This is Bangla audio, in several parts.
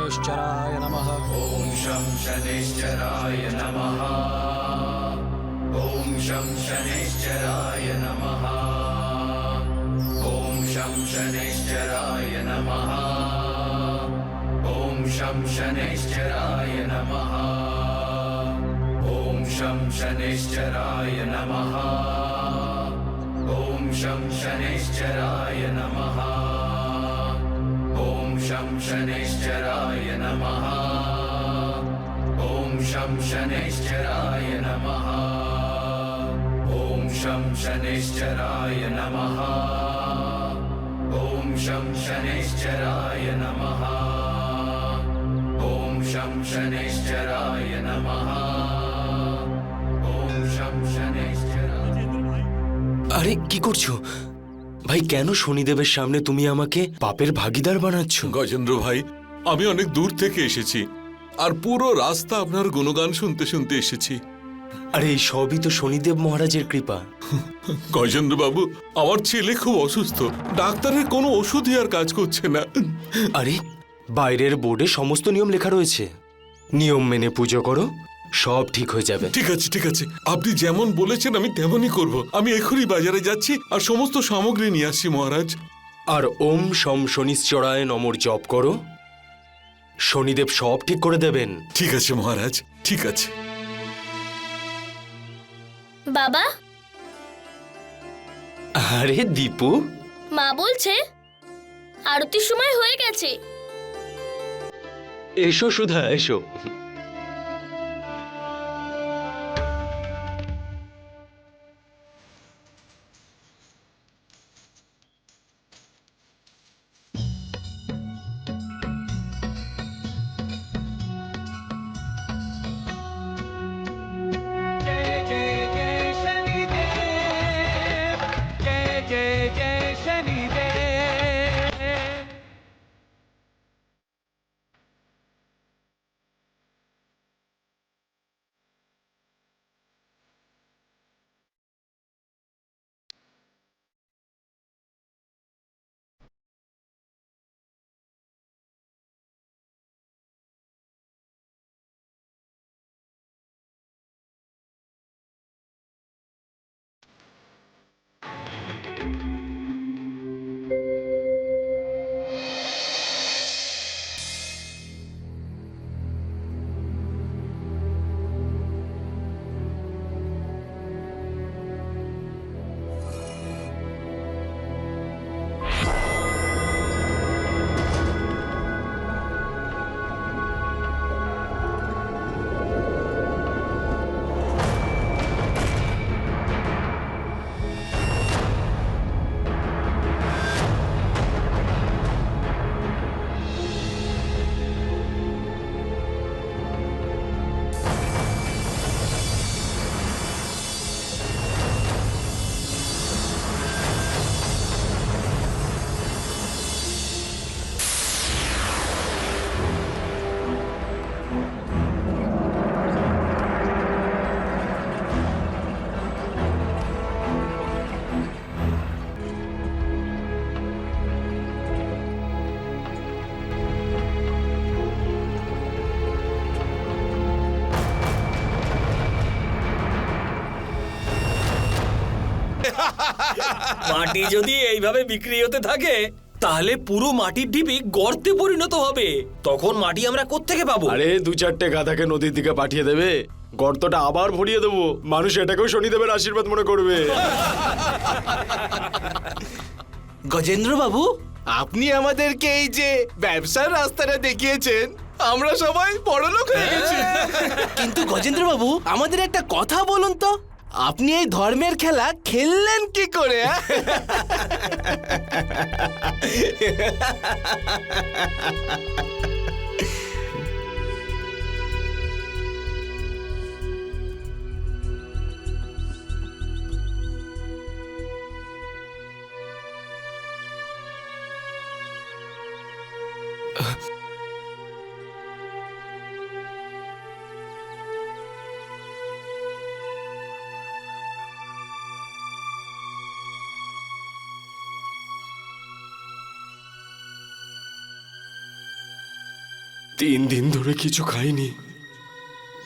शनैश्चराय नमः। ॐ शं शनैश्चराय नमः। ॐ शं शनैश्चराय नमः। ॐ शं शनैश्चराय नमः। ॐ शं शनैश्चराय नमः। ॐ शं शनैश्चराय नमः। ॐ शं शनैश्चराय नमः। ॐ शं शनैश्चराय नमः। ॐ शं शनैश्चराय नमः। ॐ शं शनैश्चराय नमः। ॐ शं शनैश्चराय नमः। ॐ शं शनैश्चराय नमः। ॐ शं शनैश्चराय। আরে কি করছো ভাই? কেন শনিদেবের সামনে তুমি আমাকে পাপের ভাগীদার বানাচ্ছ? গজেন্দ্র ভাই, আমি অনেক দূর থেকে এসেছি আর পুরো রাস্তা আপনার গুণগান শুনতে শুনতে এসেছি। আরে এই সবই তো শনিদেব মহারাজের কৃপা। গজেন্দ্র বাবু, আমার ছেলে খুব অসুস্থ, ডাক্তারের কোনো ওষুধই আর কাজ করছে না। আরে বাইরের বোর্ডে সমস্ত নিয়ম লেখা রয়েছে, নিয়ম মেনে পুজো করো, সব ঠিক হয়ে যাবে। ঠিক আছে ঠিক আছে, আপনি যেমন বলেছেন আমি তেমনই করব। আমি এখনই বাজারে যাচ্ছি আর সমস্ত সামগ্রী নিয়ে আসছি মহারাজ। আর ওম শম শনিশ্চরায় নমঃ জপ করো, শনিদেব সব ঠিক করে দেবেন। ঠিক আছে মহারাজ, ঠিক আছে। বাবা, আরে দীপু, মা বলছে আরতির সময় হয়ে গেছে। এসো সুধা, এসো। जय जय जय शनिदेव, जय जय जय शनिदेव। মাটি যদি এইভাবে বিক্রি হতে থাকে তাহলে পুরো মাটির ঢিপি গর্তে পরিণত হবে। তখন মাটি আমরা কোত্থেকে পাবো? আরে দু চারটে গাধাকে নদীর দিকে পাঠিয়ে দেবে, গর্তটা আবার ভরিয়ে দেবো, মানুষ এটাকেও শনিদেবের আশীর্বাদ মনে করবে। গজেন্দ্র বাবু, আপনি আমাদেরকে এই যে ব্যবসার রাস্তাটা দেখিয়েছেন, আমরা সবাই বড়লোক হয়ে গেছি। কিন্তু গজেন্দ্র বাবু, আমাদের একটা কথা বলুন তো, আপনি এই ধর্মের খেলা খেললেন কি করে? 3 দিন ধরে কিছু খাইনি,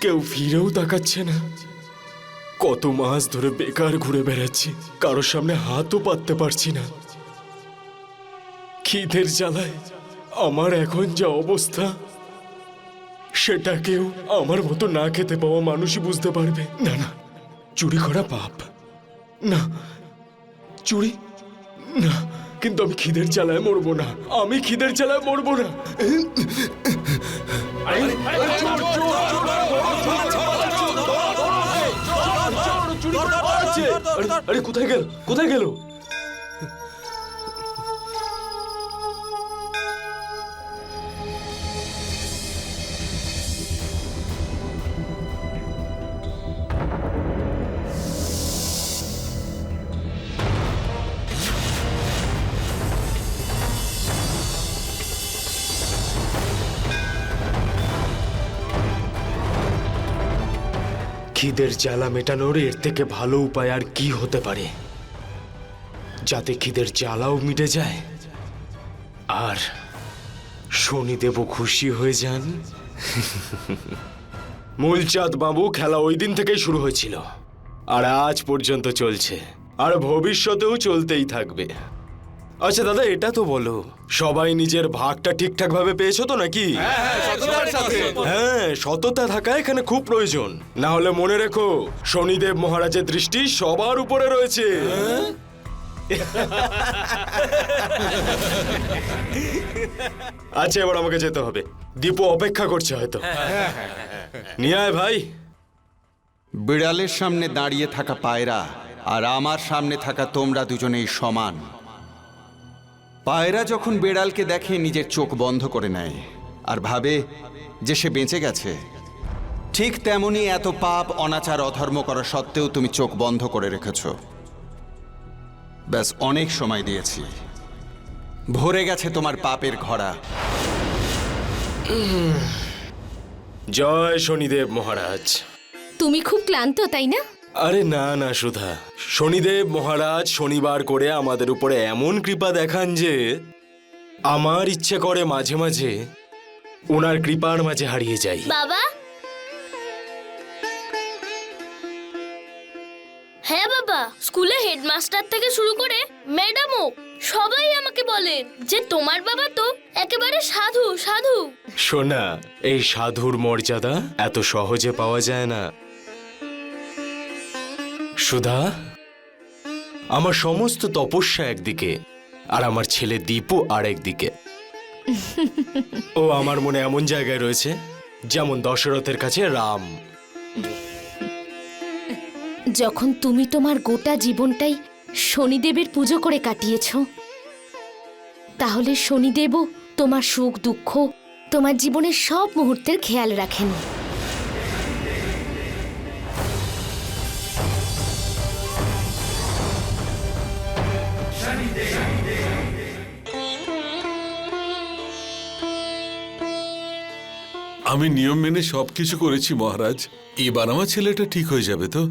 কেউ ফিরেও তাকাচ্ছে না। কত মাস ধরে বেকার ঘুরে বেড়াচ্ছি, কারোর সামনে হাতও পাততে পারছি না। খিদের জ্বালায় আমার এখন যা অবস্থা, সেটা কেউ আমার মতো না খেতে পাওয়া মানুষই বুঝতে পারবে। না না, চুরি করা পাপ না, চুরি না, কিন্তু আমি খিদের জ্বালায় মরবো না, আমি খিদের জ্বালায় মরবো না। আরে কোথায় গেল, কোথায় গেল? খিদের জ্বালা মেটানোর এর থেকে ভালো উপায় আর কি হতে পারে, যাতে খিদের জ্বালাও মিটে যায় আর শনিদেবও খুশি হয়ে যান। মূলচাঁদ বাবু, খেলা ওই দিন থেকেই শুরু হয়েছিল আর আজ পর্যন্ত চলছে আর ভবিষ্যতেও চলতেই থাকবে। আচ্ছা দাদা, এটা তো বলো, সবাই নিজের ভাগটা ঠিকঠাক ভাবে পেয়েছো তো নাকি? হ্যাঁ, সততা থাকা এখানে খুব প্রয়োজন। না হলে মনে রেখো, শনিদেব মহারাজের দৃষ্টি সবার উপরে রয়েছে। আচ্ছা, এবার আমাকে যেতে হবে, দীপু অপেক্ষা করছে হয়তো। নিয়ে আয় ভাই। বিড়ালের সামনে দাঁড়িয়ে থাকা পায়রা আর আমার সামনে থাকা তোমরা দুজনেই সমান। পায়রা যখন বিড়ালকে দেখে নিজের চোখ বন্ধ করে নেয় আর ভাবে যে সে বেঁচে গেছে, ঠিক তেমনি এত পাপ, অনাচার, অধর্ম করা সত্ত্বেও তুমি চোখ বন্ধ করে রেখেছ। ব্যাস, অনেক সময় দিয়েছি, ভরে গেছে তোমার পাপের ঘড়া। জয় শনিদেব মহারাজ। তুমি খুব ক্লান্ত, তাই না? আরে না না সুধা, শনিদেব মহারাজ শনিবার করে আমাদের উপরে এমন কৃপা দেখান যে আমার ইচ্ছে করে মাঝে মাঝে ওনার কৃপার মাঝে হারিয়ে যাই। বাবা, হ্যাঁ বাবা, স্কুলে হেডমাস্টার থেকে শুরু করে ম্যাডামও সবাই আমাকে বলে যে তোমার বাবা তো একেবারে সাধু সাধু। সোনা, এই সাধুর মর্যাদা এত সহজে পাওয়া যায় না। সুধা, আমার সমস্ত তপস্যা একদিকে আর আমার ছেলে দীপু আর একদিকে। ও আমার মনে এমন জায়গায় রয়েছে যেমন দশরথের কাছে রাম। যখন তুমি তোমার গোটা জীবনটাই শনিদেবের পুজো করে কাটিয়েছো, তাহলে শনিদেবও তোমার সুখ দুঃখ, তোমার জীবনের সব মুহূর্তের খেয়াল রাখেন। আমি নিয়ম মেনে সবকিছু করেছি মহারাজ, এবার আমার ছেলেটা ঠিক হয়ে যাবে তো?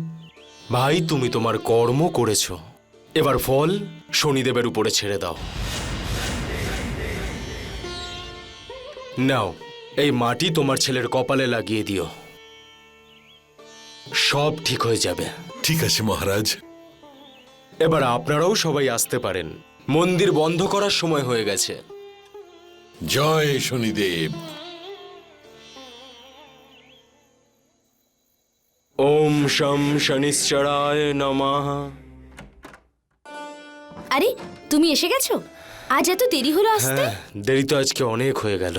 ভাই, তুমি তোমার কর্ম করেছো, এবার ফল শনিদেবের উপরে ছেড়ে দাও। নাও, এই মাটি তোমার ছেলের কপালে লাগিয়ে দিও, সব ঠিক হয়ে যাবে। ঠিক আছে মহারাজ। এবার আপনারাও সবাই আসতে পারেন, মন্দির বন্ধ করার সময় হয়ে গেছে। জয় শনিদেব। ওম শম শনিশ্চরায় নমঃ। আরে, তুমি এসে গেছো? আজ এত দেরি হলো আসতে? হ্যাঁ, দেরি তো আজকে অনেক হয়ে গেল।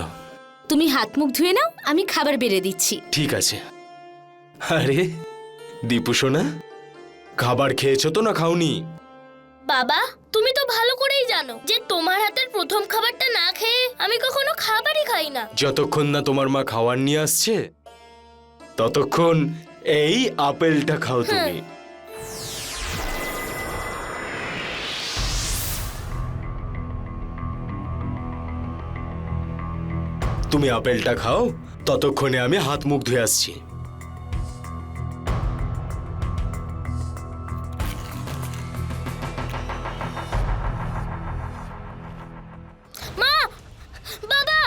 তুমি হাত মুখ ধুয়ে নাও, আমি খাবার বেড়ে দিচ্ছি। ঠিক আছে। আরে দীপু সোনা, খাবার খেয়েছো তো না খাওনি? বাবা, তুমি তো ভালো করেই জানো যে তোমার হাতের প্রথম খাবারটা না খেয়ে আমি কখনো খাবারই খাই না। যতক্ষণ না তোমার মা খাবার নিয়ে আসছে ততক্ষণ এই আপেলটা খাও তুমি। তুমি আপেলটা খাও, ততক্ষণে আমি হাত মুখ ধুয়ে আসছি। মা, বাবা,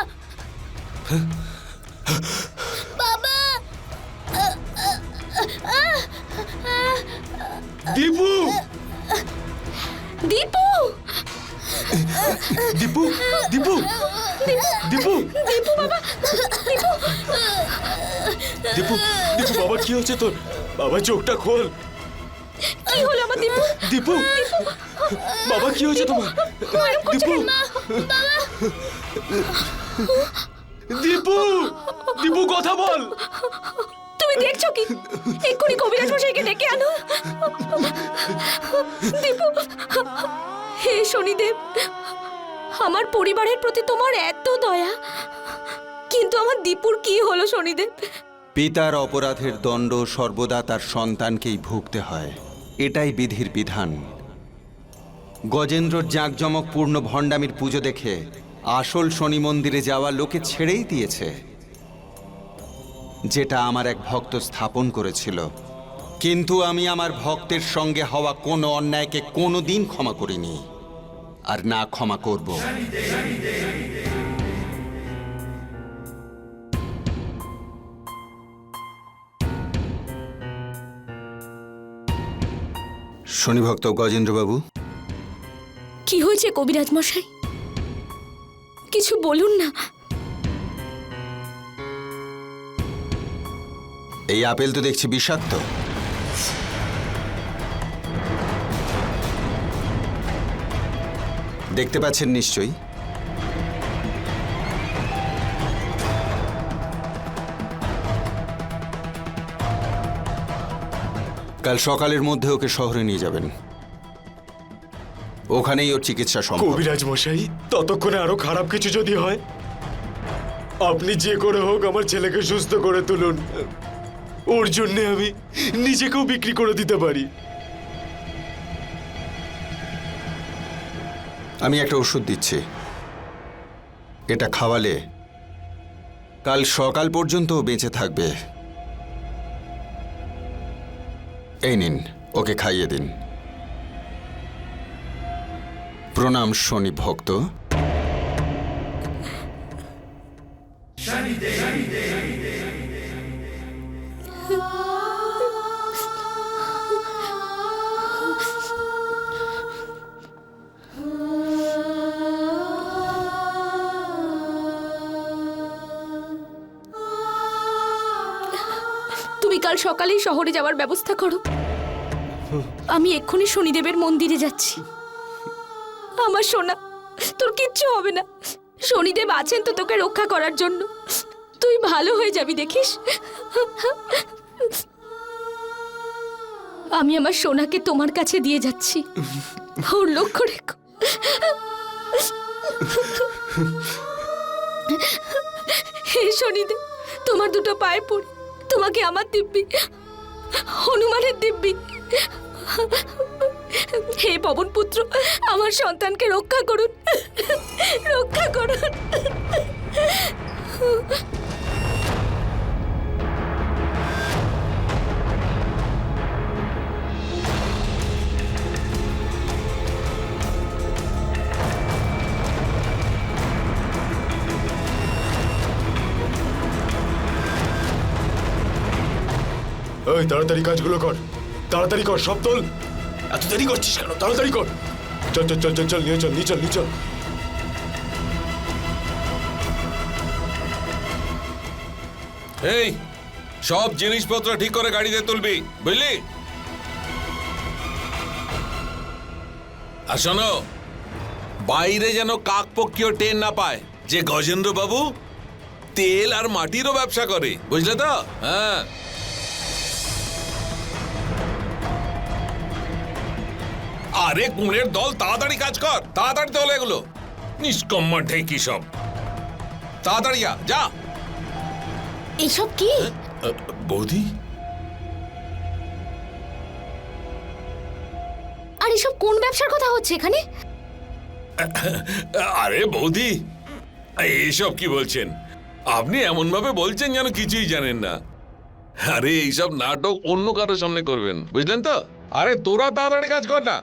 দীপু দীপু দীপু দীপু দীপু দীপু বাবা দীপু দীপু দীপু বাবা কি হচ্ছে তোর? বাবা চোখটা খোল। কি হলো আমার দীপু? দীপু বাবা কি হয়েছে তোমার? দীপু দীপু দীপু কথা বল। তুমি দেখছো কি? এক্ষুনি কবিরাজ মশাইকে ডেকে আনো। দীপু, হে শনিদেব, আমার পরিবারের প্রতি তোমার এত দয়া, কিন্তু আমার দীপুর কি হলো শনিদেব? পিতার অপরাধের দণ্ড সর্বদা তার সন্তানকেই ভুগতে হয়, এটাই বিধির বিধান। গজেন্দ্রর জাঁকজমকপূর্ণ ভণ্ডামির পুজো দেখে আসল শনি মন্দিরে যাওয়া লোকে ছেড়েই দিয়েছে, যেটা আমার এক ভক্ত স্থাপন করেছিল। কিন্তু আমি আমার ভক্তের সঙ্গে হওয়া কোনো অন্যায়কে কোনোদিন ক্ষমা করিনি, আর না ক্ষমা করব। শনিভক্ত গজেন্দ্রবাবু, কি হয়েছে কবিরাজ মশাই? কিছু বলুন না। এই আপেল তো দেখছি বিষাক্ত। দেখতে পাচ্ছেন নিশ্চয়ই। কাল সকালের মধ্যে ওকে শহরে নিয়ে যাবেন, ওখানেই ওর চিকিৎসা সম্ভব। কবিরাজ মশাই, ততক্ষণে আরো খারাপ কিছু যদি হয়, আপনি যে করে হোক আমার ছেলেকে সুস্থ করে তুলুন। ওর জন্য আমি নিজেকেও বিক্রি করে দিতে পারি। আমি একটা ওষুধ দিচ্ছি, এটা খাওয়ালে কাল সকাল পর্যন্ত ও বেঁচে থাকবে। এই নিন, ওকে খাইয়ে দিন। প্রণাম শনি ভক্ত। তুমি কাল সকালেই শহরে যাওয়ার ব্যবস্থা করো। আমি এক্ষুনি শনিদেবের মন্দিরে যাচ্ছি। আমার সোনা, তোর কিচ্ছু হবে না। শনিদেব আছেন তো তোকে রক্ষা করার জন্য। তুই ভালো হয়ে যাবি, দেখিস। আমি আমার সোনাকে তোমার কাছে দিয়ে যাচ্ছি, ওর লক্ষ্য রেখো। হে শনিদেব, তোমার দুটো পায়ে পড়ি, তোমাকে আমার দিব্যি, হনুমানের দিব্যি। হে পবন পুত্র, আমার সন্তানকে রক্ষা করুন, রক্ষা করুন। ওই তাড়াতাড়ি কাজগুলো কর, তাড়াতাড়ি কর, সব তোল। এত দেরি করছিস কেন? তাড়াতাড়ি কর। চল চল চল চল চল, নিয়ে চল, নিয়ে চল, নিয়ে চল। এই সব জিনিসপত্র ঠিক করে গাড়িতে তুলবি, বুঝলি? আর শোনো, বাইরে যেন কাকপক্ষীয় টের না পায় যে গজেন্দ্র বাবু তেল আর মাটিরও ব্যবসা করে, বুঝলে তো? হ্যাঁ। আরে গুণের দল, তাড়াতাড়ি কাজ কর, তাড়াতাড়ি তোল এগুলো। নিষ্কম্মা ঢেকি সব। তাড়াতাড়ি যা যা। এসব কি? বৌদি, আর এসব কোন ব্যবসার কথা হচ্ছে এখানে? আরে বৌদি, এইসব কি বলছেন আপনি? এমন ভাবে বলছেন যেন কিছুই জানেন না। আরে এইসব নাটক অন্য কারোর সামনে করবেন, বুঝলেন তো? আরে তোরা তাড়াতাড়ি কাজ কর না।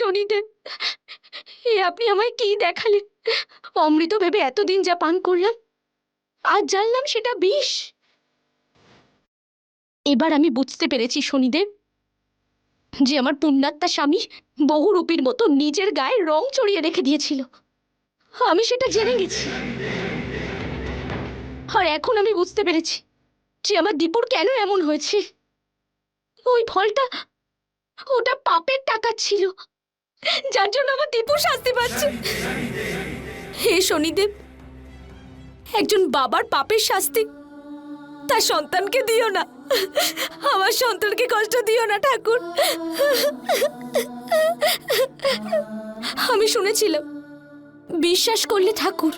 শনিদেব, আপনি আমায় কি দেখালেন? অমৃত ভেবে এতদিন যা পান করলাম, আজ জানলাম সেটা বিষ। এবার আমি বুঝতে পেরেছি শনিদেব, যে আমার পুণ্যাত্মা স্বামী বহুরূপীর মতো নিজের গায়ে রং চড়িয়ে রেখে দিয়েছিল। আমি সেটা জেনে গেছি। আর এখন আমি বুঝতে পেরেছি যে আমার দীপুর কেন এমন হয়েছে। ওই ফলটা, ওটা পাপের টাকা ছিল, যার জন্য আমার দীপু শাস্তি পাচ্ছে। হে শনিদেব, একজন বাবার পাপের শাস্তি তার সন্তানকে দিও না। আমার সন্তানকে কষ্ট দিও না ঠাকুর। আমি শুনেছিলাম বিশ্বাস করলে ঠাকুর,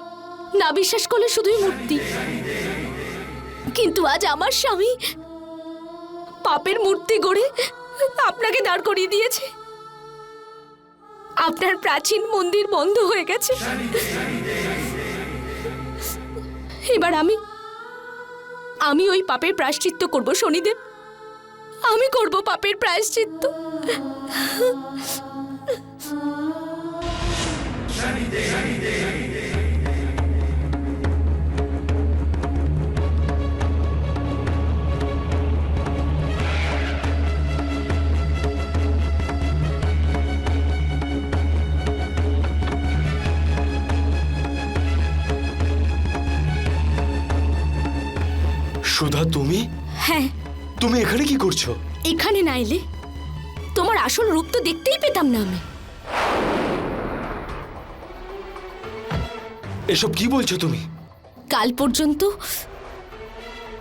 না বিশ্বাস করলে শুধুই মূর্তি। কিন্তু আজ আমার স্বামী পাপের মূর্তি গড়ে আপনাকে দাঁড় করিয়ে দিয়েছে। আপনার প্রাচীন মন্দির বন্ধ হয়ে গেছে। এবার আমি ওই পাপের প্রায়শ্চিত্ত করব শনিদেব। আমি করব পাপের প্রায়শ্চিত্ত। সুধা, তুমি হ্যাঁ, তুমি এখানে কি করছো? এখানে না এলে তোমার আসল রূপ তো দেখতেই পেতাম না আমি। এসব কি বলছো তুমি? কাল পর্যন্ত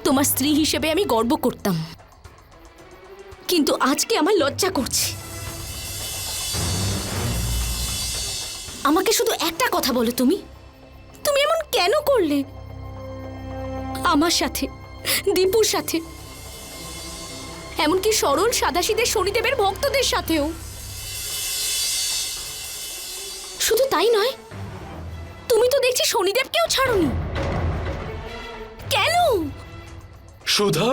তোমার স্ত্রী হিসেবে আমি গর্ব করতাম, কিন্তু আজকে আমার লজ্জা করছে। আমাকে শুধু একটা কথা বলো, তুমি এমন কেন করলে আমার সাথে, দীপুর সাথে, এমনকি সরল সাদাসিধে শনিদেবের ভক্তদের সাথেও? শুধু তাই নয়, তুমি তো দেখছি শনিদেবকেও ছাড়োনি। কেন? সুধা,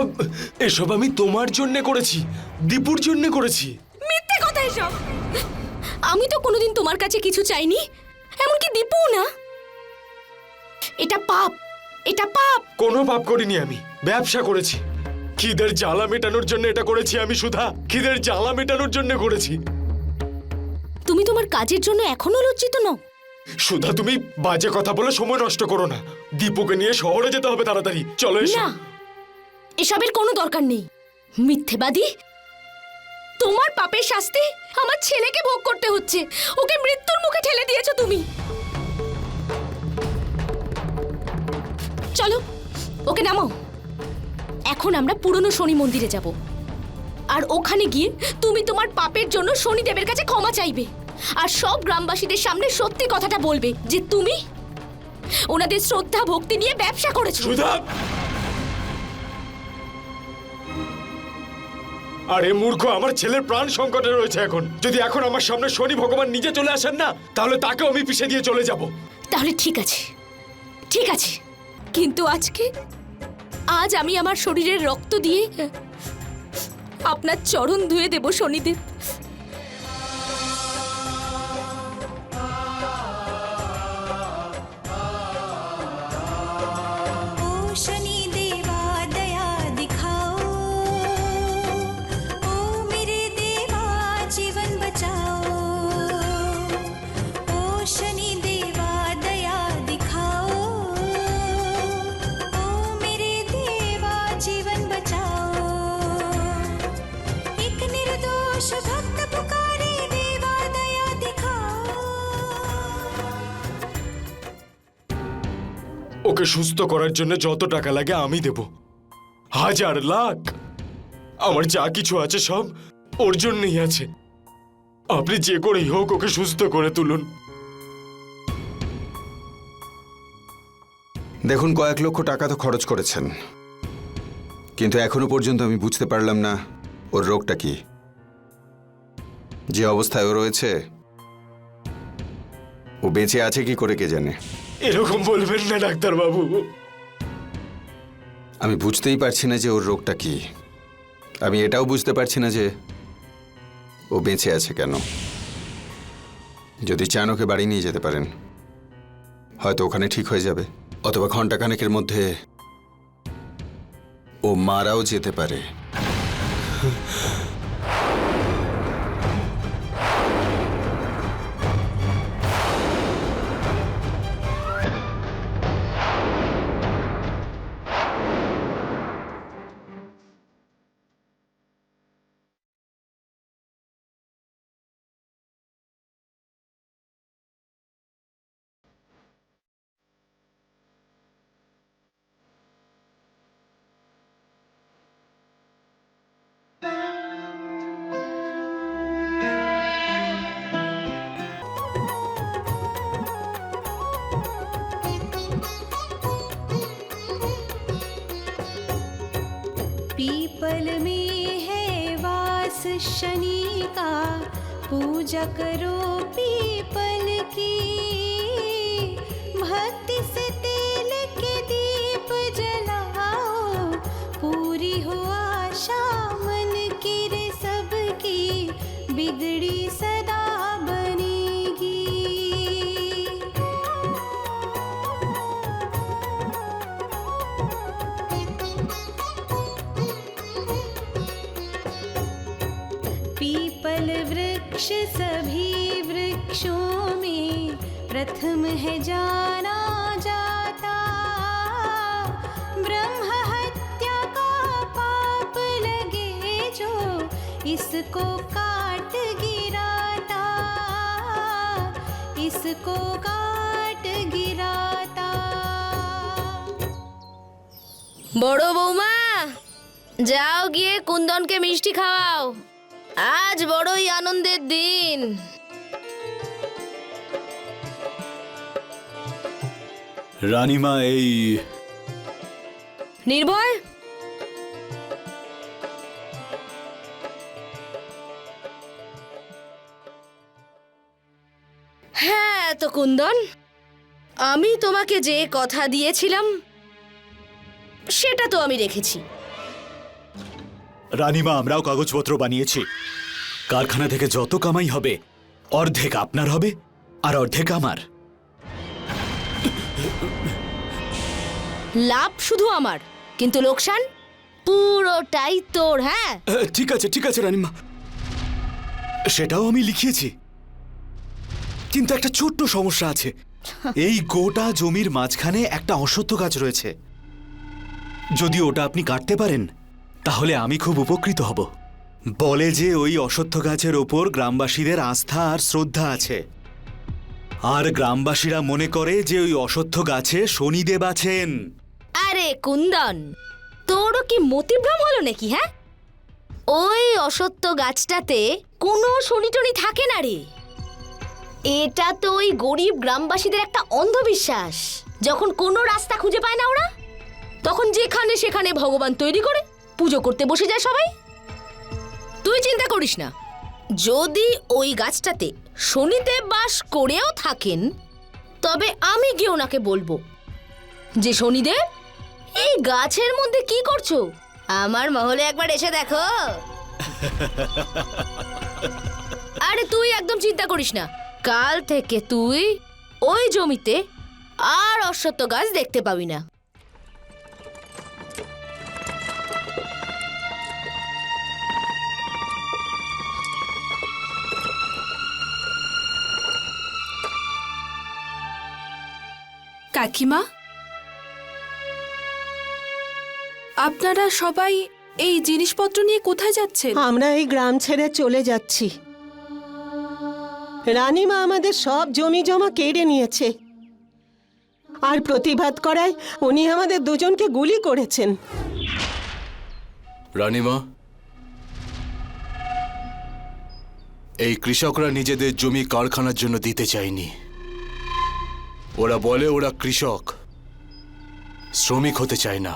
এসব আমি তোমার জন্য করেছি, দীপুর জন্য করেছি। মিথ্যে কথা এসব। আমি তো কোনোদিন তোমার কাছে কিছু চাইনি, এমনকি দীপু না। এটা পাপ, এটা পাপ। কোনো পাপ করিনি আমি, ব্যবসা করেছি। খিদের জ্বালা মেটানোর জন্য এটা করেছি আমি, সুধা। খিদের জ্বালা মেটানোর জন্য করেছি। তুমি তোমার কাজের জন্য এখনো লজ্জিত নও? সুধা, তুমি বাজে কথা বলে সময় নষ্ট করো না। দীপুকে নিয়ে শহরে যেতে হবে তাড়াতাড়ি। চলো এসো। না, এসবের কোনো দরকার নেই। মিথ্যেবাদী, তোমার পাপের শাস্তি আমার ছেলেকে ভোগ করতে হচ্ছে। ওকে মৃত্যুর মুখে ঠেলে দিয়েছো তুমি। চলো, ওকে নামাও। এখন আমরা পুরনো শনি মন্দিরে যাব, আর ওখানে গিয়ে তুমি তোমার পাপের জন্য শনিদেবের কাছে ক্ষমা চাইবে, আর সব গ্রামবাসীদের সামনে সত্যি কথাটা বলবে যে তুমি ওনাদের শ্রদ্ধা ভক্তি নিয়ে ব্যবসা করেছো। সুধা! আরে মূর্খ, আমার ছেলের প্রাণ সংকটে রয়েছে এখন। যদি এখন আমার সামনে শনি ভগবান নিজে চলে আসেন না, তাহলে তাকেও আমি পিছিয়ে দিয়ে চলে যাব। তাহলে ঠিক আছে, ঠিক আছে, কিন্তু আজ আমি আমার শরীরের রক্ত দিয়ে আপনার চরণ ধুয়ে দেব শনিদেব। शनि देवा दया दिखाओ, ओ मेरे देवा जीवन बचाओ। ओ शनि देवा दया दिखाओ, ओ मेरे देवा जीवन बचाओ। एक निर्दोष भक्त पुकारे, देवा दया दिखाओ। ওকে সুস্থ করার জন্য যত টাকা লাগে আমি দেব, 1000 লাখ। আমার যা কিছু আছে সব ওর জন্যই আছে। আপনি যে করেই হোক ওকে সুস্থ করে তুলুন। দেখুন, কয়েক লক্ষ টাকা তো খরচ করেছেন, কিন্তু এখনো পর্যন্ত আমি বুঝতে পারলাম না ওর রোগটা কি। যে অবস্থায় ও রয়েছে, ও বেঁচে আছে কি করে কে জানে। এরকম বলবেন না ডাক্তারবাবু। আমি বুঝতেই পারছি না যে ওর রোগটা কি। আমি এটাও বুঝতে পারছি না যে ও বেঁচে আছে কেন। যদি চান ওকে বাড়ি নিয়ে যেতে পারেন, হয়তো ওখানে ঠিক হয়ে যাবে, অথবা ঘন্টাখানেকের মধ্যে ও মারাও যেতে পারে। पीपल में है वास शनि का, पूजा करो पीपल की। भक्ति से तेल के दीप जलाओ, पूरी हो आशा मन की रे सबकी, बिगड़ी सदा बनेगी। पीपल वृक्ष सभी वृक्षों में प्रथम है जाना जाता। ब्रह्म हत्या का पाप लगे जो, इसको काट गिराता, इसको काट गिराता। বড় বৌমা, যাও গিয়ে কুন্দনকে মিষ্টি খাওয়াও, আজ বড়ই আনন্দের দিন। রানীমা, এই নির্ভয়, হ্যাঁ তো কুন্দন, আমি তোমাকে যে কথা দিয়েছিলাম সেটা তো আমি রেখেছি। রানীমা, আমরাও কাগজপত্র বানিয়েছি। কারখানা থেকে যত কামাই হবে অর্ধেক আপনার হবে আর অর্ধেক আমার। লাভ শুধু আমার, কিন্তু লোকসান পুরোটাই তোর। হ্যাঁ ঠিক আছে ঠিক আছে রানীমা, সেটাও আমি লিখিয়েছি, কিন্তু একটা ছোট্ট সমস্যা আছে। এই গোটা জমির মাঝখানে একটা অশ্বত্থ গাছ রয়েছে। যদি ওটা আপনি কাটতে পারেন তাহলে আমি খুব উপকৃত হব। বলে যে ওই অশ্বত্থ গাছের ওপর গ্রামবাসীদের আস্থা আর শ্রদ্ধা আছে, আর গ্রামবাসীরা মনে করে যে ওই অশ্বত্থ গাছে শনিদেব আছেন। আরে কুন্দন, তোরও কি মতিভ্রম হলো নাকি? হ্যাঁ, ওই অসত্য গাছটাতে কোনো শনি টনি থাকে না রে। এটা তো ওই গরিব গ্রামবাসীদের একটা অন্ধবিশ্বাস। যখন কোনো রাস্তা খুঁজে পায় না ওরা, তখন যেখানে সেখানে ভগবান তৈরি করে পুজো করতে বসে যায় সবাই। তুই চিন্তা করিস না, যদি ওই গাছটাতে শনিদেব বাস করেও থাকেন, তবে আমি গিয়ে ওনাকে বলবো যে শনিদেব, এই গাছের মধ্যে কি করছো? আমার মহলে একবার এসে দেখো। আরে তুই একদম চিন্তা করিস না, কাল থেকে তুই ওই জমিতে আর অশ্বত্থ গাছ দেখতে পাবি না। কাকিমা, আপনারা সবাই এই জিনিসপত্র নিয়ে কোথায় যাচ্ছেন? আমরা এই গ্রাম ছেড়ে চলে যাচ্ছি। রানীমা আমাদের সব জমি জমা কেড়ে নিয়েছে, আর প্রতিবাদ করায় উনি আমাদের দুজনকে গুলি করেছেন। রানীমা, এই কৃষকরা নিজেদের জমি কারখানার জন্য দিতে চায়নি। ওরা বলে ওরা কৃষক, শ্রমিক হতে চায় না।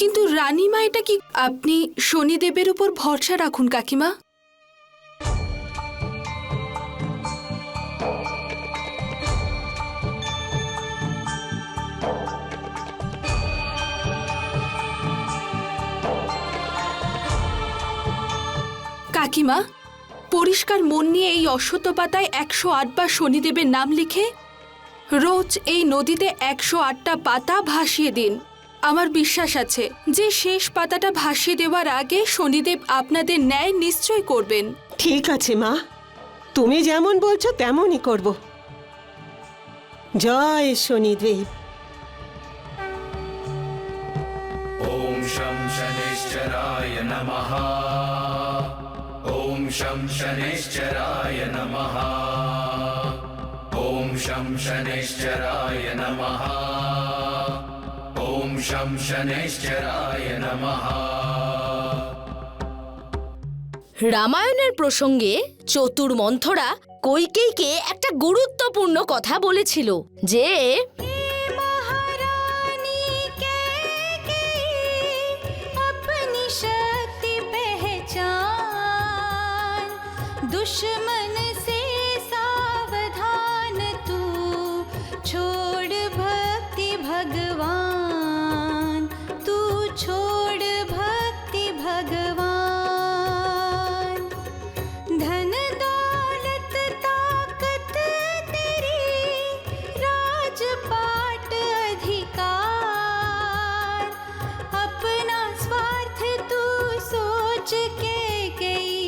কিন্তু রানীমা এটা কি? আপনি শনিদেবের উপর ভরসা রাখুন কাকিমা। কাকিমা, পরিষ্কার মন নিয়ে এই অশ্বত্থ পাতায় 108 বার শনিদেবের নাম লিখে রোজ এই নদীতে 108টা পাতা ভাসিয়ে দিন। আমার বিশ্বাস আছে যে শেষ পাতাটা ভাসিয়ে দেওয়ার আগে শনিদেব আপনাদের ন্যায় নিশ্চয় করবেন। ঠিক আছে মা, তুমি যেমন বলছো তেমনই করব। জয় শনিদেব। ॐ शं शनैश्चराय नमः। ॐ शं शनैश्चराय नमः। ॐ शं शनैश्चराय नमः। ॐ शं शनैश्चराय नमः। রামায়ণের প্রসঙ্গে চতুর মন্থরা কৈকেয়ীকে একটা গুরুত্বপূর্ণ কথা বলেছিল যে महारानी कैकेयी अपनी शक्ति पहचान, दुश्मन से सावधान तू, छोड़ भक्ति भगवान, तू छोड़ भक्ति भगवान। धन दौलत ताकत तेरी, राजपाट अधिकार, अपना स्वार्थ तू सोच के गई,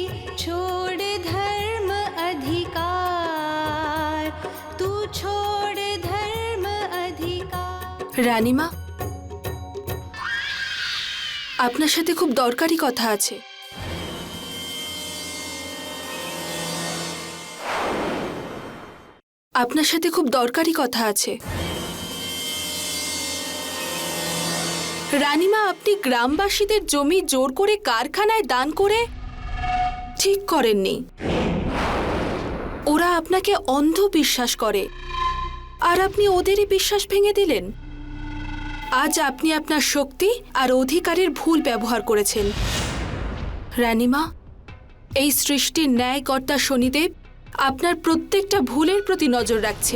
छोड़ धर्म अधिकार, तू छोड़ धर्म अधिकार। রানীমা, আপনার সাথে খুব দরকারি কথা আছে। আপনার সাথে খুব দরকারি কথা আছে। রানীমা, আপনি গ্রামবাসীদের জমি জোর করে কারখানায় দান করে ঠিক করেননি। ওরা আপনাকে অন্ধ বিশ্বাস করে, আর আপনি ওদেরই বিশ্বাস ভেঙে দিলেন। আজ আপনি আপনার শক্তি আর অধিকারের ভুল ব্যবহার করেছেন। রানীমা, এই সৃষ্টির ন্যায়কর্তা শনিদেব আপনার প্রত্যেকটা ভুলের প্রতি নজর রাখছে।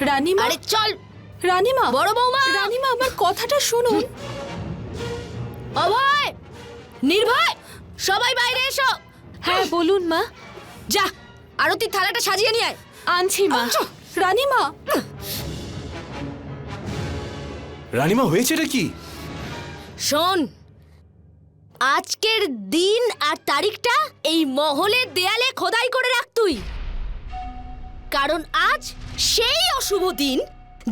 রানীমা, আরে চল রানীমা, বড় বৌমা, রানীমা, আমার কথাটা শুনুন। অভয়, নির্ভয়, সবাই বাইরে এসো। হ্যাঁ বলুন মা। যা, আরতির থালাটা সাজিয়ে নিয়ে আয়। আনছি মা। রানীমা, রানীমা, হয়েছেটা কি? শোন, আজকের দিন আর তারিখটা এই মহলের দেয়ালে খোদাই করে রাখ তুই, কারণ আজ সেই অশুভ দিন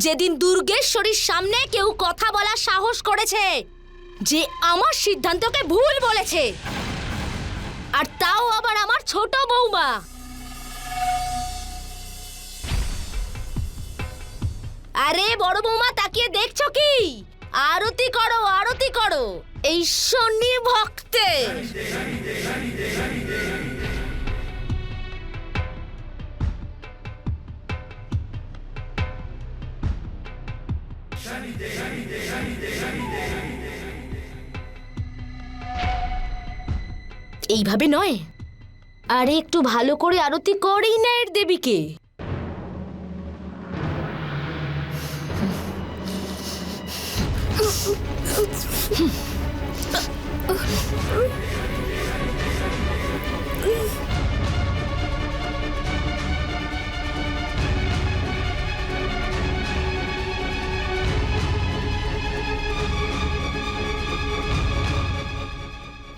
যেদিন দুর্গেশ্বরীর সামনে কেউ কথা বলার সাহস করেছে, যে আমার সিদ্ধান্তকে ভুল বলেছে, আর তাও আবার আমার ছোট বৌমা। আরে বড় বৌমা, তাকিয়ে দেখছো কি? আরতি করো, আরতি করো এই শনি ভক্তে। এইভাবে নয়, আরে একটু ভালো করে আরতি করেই না এর দেবীকে।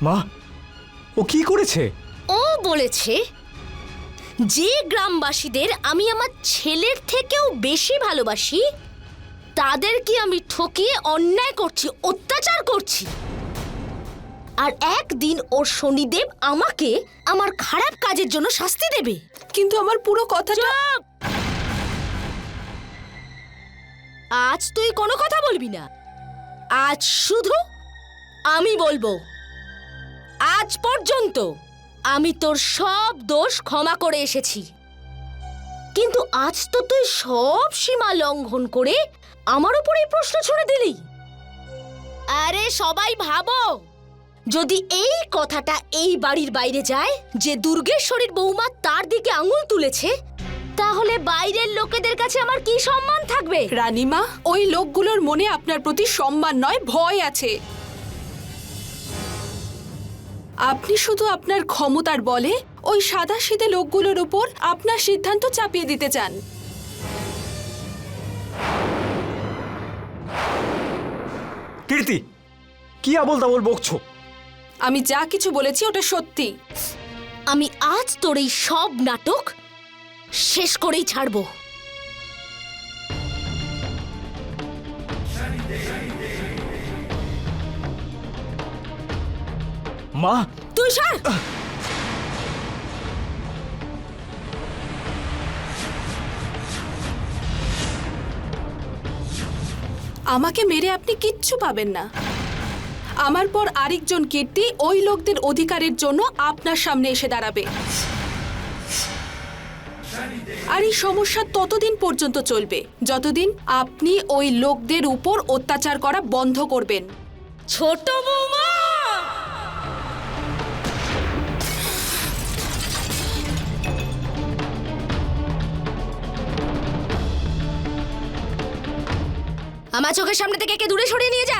মা, ও কি করেছে? ও বলেছে যে গ্রামবাসীদের আমি আমার ছেলের থেকেও বেশি ভালোবাসি, তাদেরকে আমি ঠকিয়ে অন্যায় করছি, অত্যাচার করছি। আর একদিন ওর শনিদেব আমাকে আমার খারাপ কাজের জন্য শাস্তি দেবে। কিন্তু আমার পুরো কথাটা। চুপ! আজ তুই কোনো কথা বলবি না। আজ শুধু আমি বলবো। আজ পর্যন্ত আমি তোর সব দোষ ক্ষমা করে এসেছি, কিন্তু আজ তো তুই সব সীমা লঙ্ঘন করে আমার উপরেই প্রশ্ন ছুড়ে দিলি। আরে সবাই ভাবো, যদি এই কথাটা এই বাড়ির বাইরে যায় যে দুর্গেশ্বরীর বৌমা তার দিকে আঙুল তুলেছে, তাহলে বাইরের লোকেদের কাছে আমার কি সম্মান থাকবে? রানীমা, ওই লোকগুলোর মনে আপনার প্রতি সম্মান নয়, ভয় আছে। আপনি শুধু আপনার ক্ষমতার বলে ওই সাদাসিধে লোকগুলোর উপর আপনার সিদ্ধান্ত চাপিয়ে দিতে চান। কীর্তি, কি আবল তাবল বকছো? আমি যা কিছু বলেছি ওটা সত্যি। আমি আজ তোর এই সব নাটক শেষ করেই ছাড়বো। মা, তুই ছাড়। আমাকে মেরে আপনি কিচ্ছু পাবেন না। আমার পর আরেকজন কীর্তি ওই লোকদের অধিকারের জন্য আপনার সামনে এসে দাঁড়াবে, আর এই সমস্যা ততদিন পর্যন্ত চলবে যতদিন আপনি ওই লোকদের উপর অত্যাচার করা বন্ধ করবেন। ছোট বৌমা, আমার চোখের সামনে থেকে একে দূরে সরিয়ে নিয়ে যা।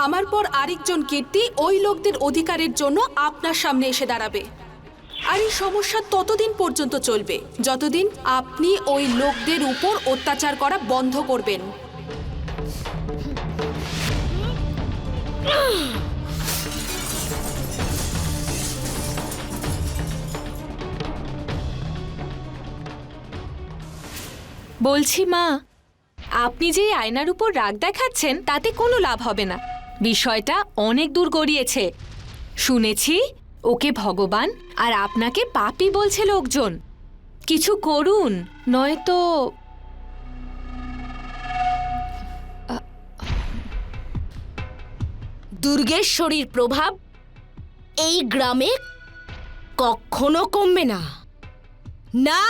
আমার পর আরেকজন কীর্তি ওই লোকদের অধিকারের জন্য আপনার সামনে এসে দাঁড়াবে, আর এই সমস্যা ততদিন পর্যন্ত চলবে যতদিন আপনি ওই লোকদের উপর অত্যাচার করা বন্ধ করবেন। বলছি মা, আপনি যে আয়নার উপর রাগ দেখাচ্ছেন তাতে কোনো লাভ হবে না। বিষয়টা অনেক দূর গড়িয়েছে। শুনেছি ওকে ভগবান আর আপনাকে পাপী বলছে লোকজন। কিছু করুন, নয়তো। দুর্গেশ্বরীর প্রভাব এই গ্রামে কখনো কমবে না। না,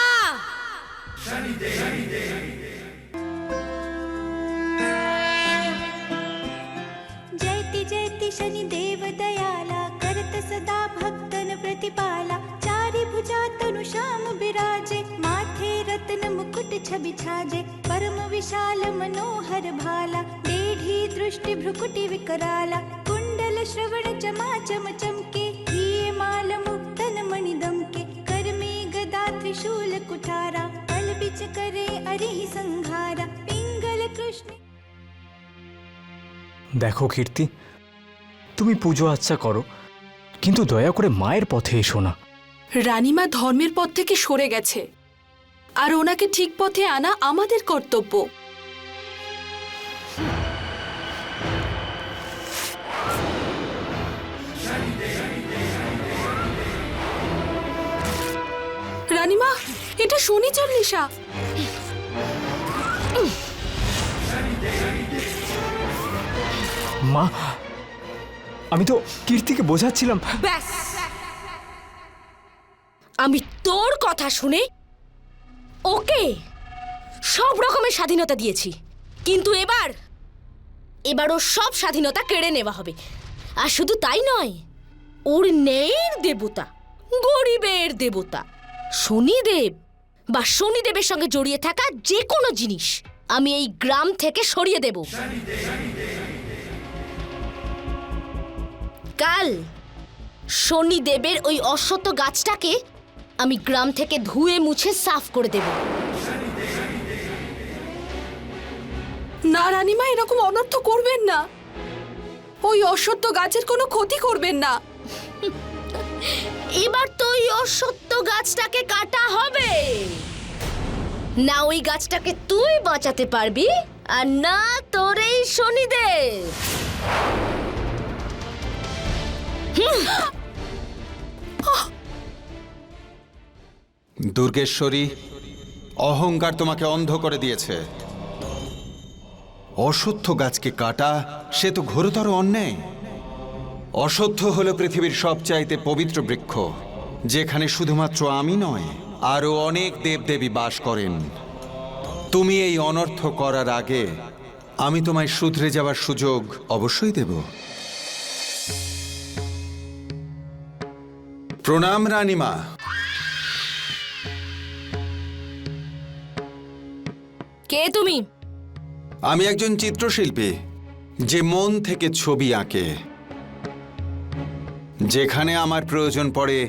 जयति जयति शनिदेव दयाला करत सदा भक्तन प्रतिपाला चारि भुजा तनु श्याम विराजे माथे रत्न मुकुट छवि छाजे परम विशाल मनोहर भाला देढ़ी दृष्टि भ्रुकुटि विकराला कुंडल श्रवण चमा चम चमके हिये माल मुक्तन मणि दमके कर में गदा त्रिशूल कुठारा पल बिच करे अरिहि संघारा पिंगल कृष्ण। দেখো কীর্তি, তুমি পুজো আচ্ছা করো, কিন্তু দয়া করে মায়ের পথে এসো না। রানীমা ধর্মের পথ থেকে সরে গেছে, আর ওনাকে ঠিক পথে আনা আমাদের কর্তব্য। রানীমা, এটা শনি চল্লিশা। মা, আমি তো কীর্তিকে বোঝাচ্ছিলাম। ব্যাস, আমি তোর কথা শুনে ওকে সব রকমের স্বাধীনতা দিয়েছি, কিন্তু এবার ওর সব স্বাধীনতা কেড়ে নেওয়া হবে। আর শুধু তাই নয়, ওর ন্যায়ের দেবতা, গরিবের দেবতা শনিদেব বা শনিদেবের সঙ্গে জড়িয়ে থাকা যে কোনো জিনিস আমি এই গ্রাম থেকে সরিয়ে দেব। কাল শনিদেবের ওই অশ্বত্থ গাছটাকে আমি গ্রাম থেকে ধুয়ে মুছে সাফ করে দেব। না রানীমা, এরকম অনর্থ করবেন না। ওই অশ্বত্থ গাছের কোনো ক্ষতি করবেন না। এবার তো ওই অশ্বত্থ গাছটাকে কাটা হবে না। ওই গাছটাকে তুই বাঁচাতে পারবি, আর না তোর এই শনিদেব। দুর্গেশ্বরী, অহংকার তোমাকে অন্ধ করে দিয়েছে। অশ্বত্থ গাছকে কাটা সে তো ঘোরতর অন্যায়। অশ্বত্থ হলো পৃথিবীর সবচাইতে পবিত্র বৃক্ষ, যেখানে শুধুমাত্র আমি নয়, আরও অনেক দেবদেবী বাস করেন। তুমি এই অনর্থ করার আগে আমি তোমায় শুধরে যাওয়ার সুযোগ অবশ্যই দেব। প্রণাম রানীমা। কে তুমি? আমি একজন চিত্রশিল্পী যে মন থেকে ছবি আঁকে। যেখানে আমার প্রয়োজন পড়ে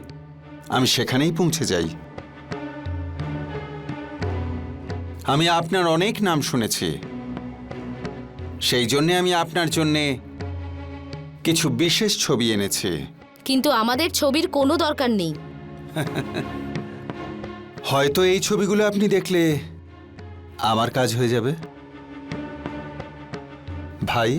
আমি সেখানেই পৌঁছে যাই। আমি আপনার অনেক নাম শুনেছি, সেই জন্যে আমি আপনার জন্যে কিছু বিশেষ ছবি এনেছি। কিন্তু আমাদের ছবির কোনো দরকার নেই। হয়তো এই ছবিগুলো আপনি দেখলে আমার কাজ হয়ে যাবে। ভাই,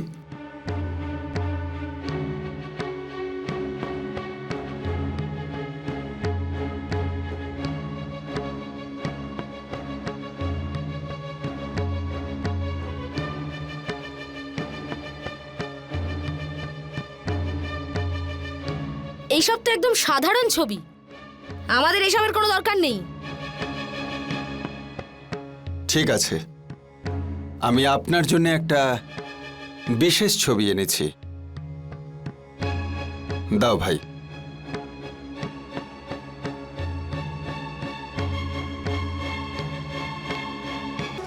এইসব তো একদম সাধারণ ছবি, আমাদের এসবের কোনো দরকার নেই। ঠিক আছে, আমি আপনার জন্য একটা বিশেষ ছবি এনেছি। দাও ভাই।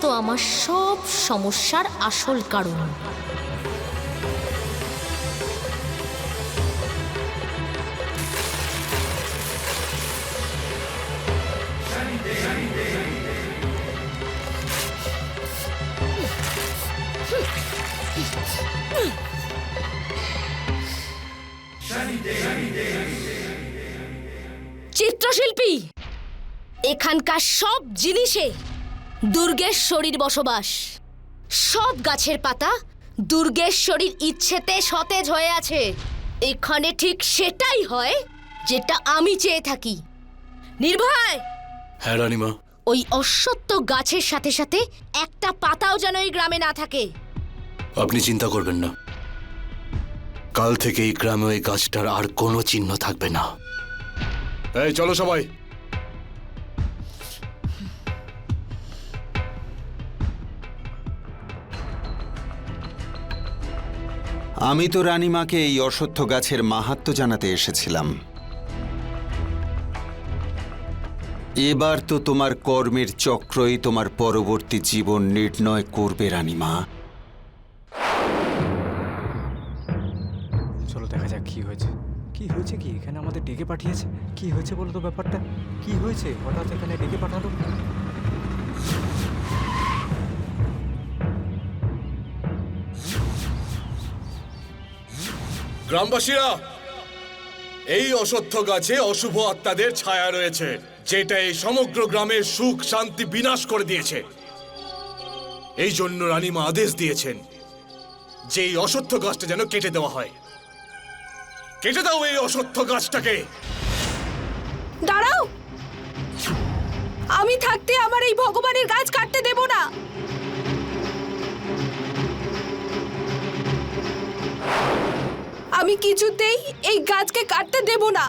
তো আমার সব সমস্যার আসল কারণ চিত্রশিল্পী। এখানকার সব জিনিসে দুর্গেশ্বরীর বসবাস। সব গাছের পাতা দুর্গেশ্বরীর ইচ্ছেতে সতেজ হয়ে আছে। এখানে ঠিক সেটাই হয় যেটা আমি চেয়ে থাকি। নির্ভয়, হ্যাঁ রানীমা। ওই অশ্বত্থ গাছের সাথে সাথে একটা পাতাও যেন এই গ্রামে না থাকে। আপনি চিন্তা করবেন না, কাল থেকে এই গ্রামে ওই গাছটার আর কোনো চিহ্ন থাকবে না। এই চলো সবাই। আমি তো রানীমাকে এই অশ্বত্থ গাছের মাহাত্ম্য জানাতে এসেছিলাম। এবার তো তোমার কর্মের চক্রই তোমার পরবর্তী জীবন নির্ণয় করবে রানীমা। চলো দেখা যাক কি হয়েছে। কি হয়েছে? কি এখানে আমাদের ডেকে পাঠিয়েছে? কি হয়েছে বলো তো ব্যাপারটা? কি হয়েছে হঠাৎ এখানে ডেকে পাঠালো? গ্রামবাসীরা, এই অশ্বত্থ গাছে অশুভ আত্মাদের ছায়া রয়েছে, যেটা এই সমগ্র গ্রামের সুখ শান্তি বিনাশ করে দিয়েছে। এই জন্য রানীমা আদেশ দিয়েছেন যে এই অশ্বত্থ গাছটা যেন কেটে দেওয়া হয়। কেটে দাও এই অশ্বত্থ গাছটাকে। দাঁড়াও, আমি থাকতে আমার এই ভগবানের গাছ কাটতে দেব না। আমি কিছুতেই এই গাছকে কাটতে দেব না।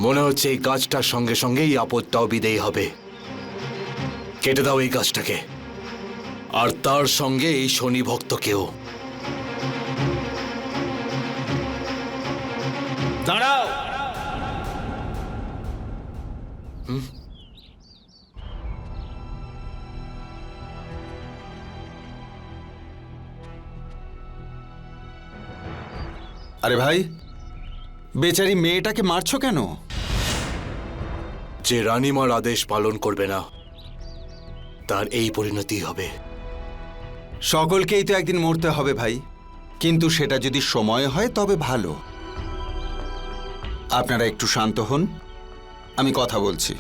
মনে হচ্ছে এই গাছটার সঙ্গে সঙ্গে এই আপদটাও বিদেয় হবে। কেটে দাও এই গাছটাকে, আর তার সঙ্গে এই শনি ভক্তকেও। দাঁড়াও। আরে ভাই, বেচারি মেয়েটাকে মারছো কেন? যে রানীমার আদেশ পালন করবে না, তার এই পরিণতি হবে। সকলকেই তো একদিন মরতে হবে ভাই, কিন্তু সেটা যদি সময় হয় তবে ভালো। আপনারা একটু শান্ত হন, আমি কথা বলছি।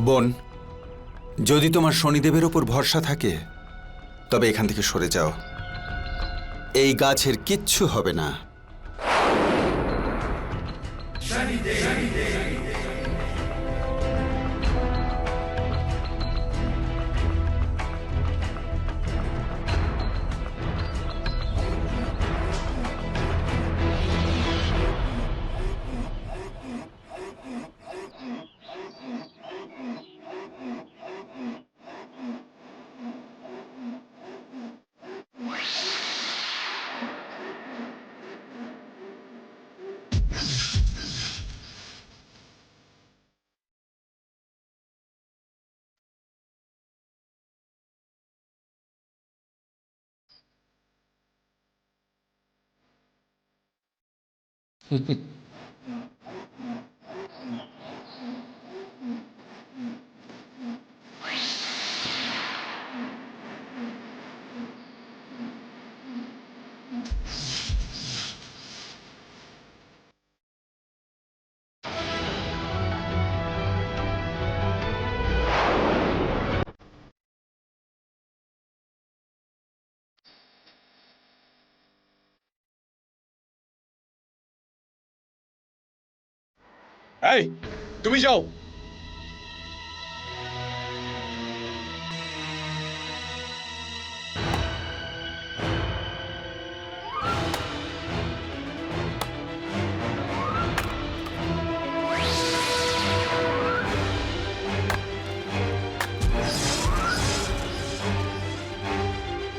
বোন, যদি তোমার শনিদেবের ওপর ভরসা থাকে তবে এখান থেকে সরে যাও। এই গাছের কিচ্ছু হবে না। এই তুমি যাও,